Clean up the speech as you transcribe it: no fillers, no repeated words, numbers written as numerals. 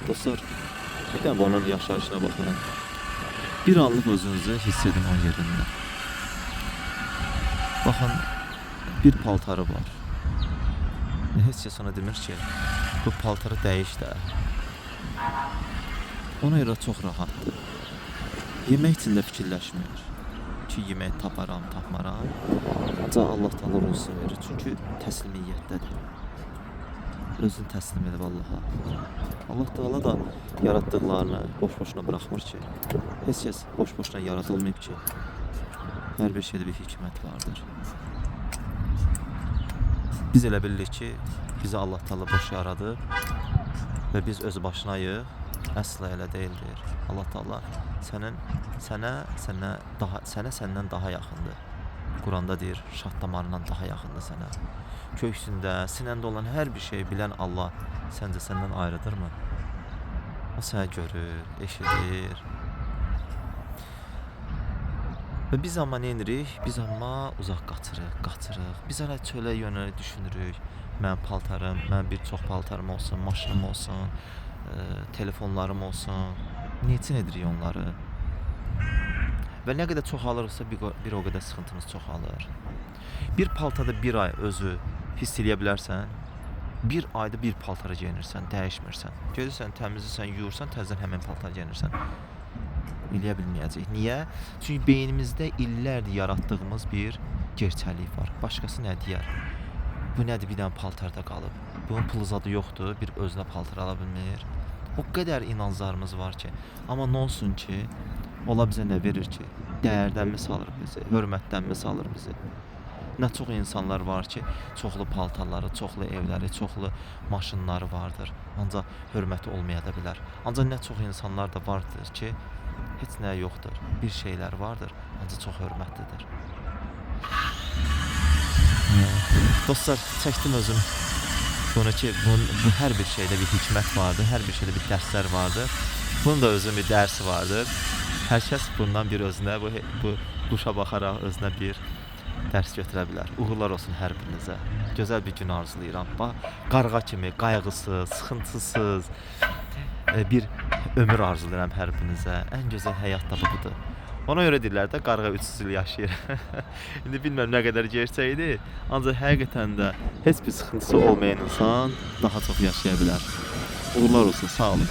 Dostlar, bir de onun yaşayışına bakın. Bir anlık özünüzü hiss edin o yerinde. Bakın, bir paltarı var. Heç kəs ona demir ki, bu paltarı dəyiş də. Ona görə çox rahatdır. Yemək üçün də fikirləşmir ki, yemək taparam, tapmaram. Ancaq Allah Taala ruzu verir. Çünki təslimiyyətdədir. Özünü təslim edib Allaha. Allah Taala da yaratdıqlarını boş-boşuna buraxmır ki. Heç kəs boş-boşuna yaradılmayıb ki. Hər bir şeydə bir hikmət vardır. Biz elə bilirik ki, bizi Allah Taala boş yaradıb və biz öz başınayıq. Əsla elə deyildir. Allah Taala sənə səndən daha yaxındır. Quranda deyir, şah damarından daha yaxındır sənə. Köksündə, sinəndə olan hər bir şeyi bilən Allah səncə səndən ayrıdırmı? O səni görür, eşidir. Və biz amma nə edirik? Biz amma uzaq qaçırıq. Biz hələ çölə yönəlik düşünürük. Mənim paltarım, mənim bir çox paltarım olsun, maşınım olsun, telefonlarım olsun. Niçin edirik onları? Və nə qədər çoxalırsa bir o qədər sıxıntımız çoxalır. Bir paltada bir ay özü hiss edə bilərsən. Bir ayda bir paltara geyinirsən, dəyişmirsən. Görürsən, təmizlirsən, yuyursan, təzədən həmin paltara geyinirsən. Eləyə bilməyəcək. Niyə? Çünki beynimizdə illərdir yaratdığımız bir gerçəklik var. Başqası nə deyər? Bu nədir, bir dənə paltarda qalıb. Bunun pulu zadı yoxdur, bir özünə paltar ala bilmir. O qədər inanclarımız var ki. Amma nə olsun ki, ola bizə nə verir ki? Dəyərdənmi salır bizi, hörmətdənmi salır bizi? Nə çox insanlar var ki, çoxlu paltarları, çoxlu evləri, çoxlu maşınları vardır. Ancaq hörməti olmaya da bilər. Ancaq nə çox insanlar da vardır ki, heç nə yoxdur. Bir şeylər vardır, ancaq çox hörmətlidir. Dostlar, çəkdim özüm. Bunu ki, bu hər bir şeydə bir hikmət vardır, hər bir şeydə bir dərslər vardır. Bunun da özünün bir dərsi vardır. Hər kəs bundan bir özünə, bu quşa baxaraq özünə bir dərs götürə bilər. Uğurlar olsun hər birinizə. Gözəl bir gün arzulayıram. Qarğa kimi, qayğısız, sıxıntısız bir ömür arzulayıram hər birinizə. Ən gözəl həyat da budur. Ona görə deyirlər də qarğa 300 il yaşayır. İndi bilmirəm nə qədər gerçəkdir. Ancaq həqiqətən də heç bir sıxıntısı olmayan insan daha çox yaşaya bilər. Uğurlar olsun, sağ olun.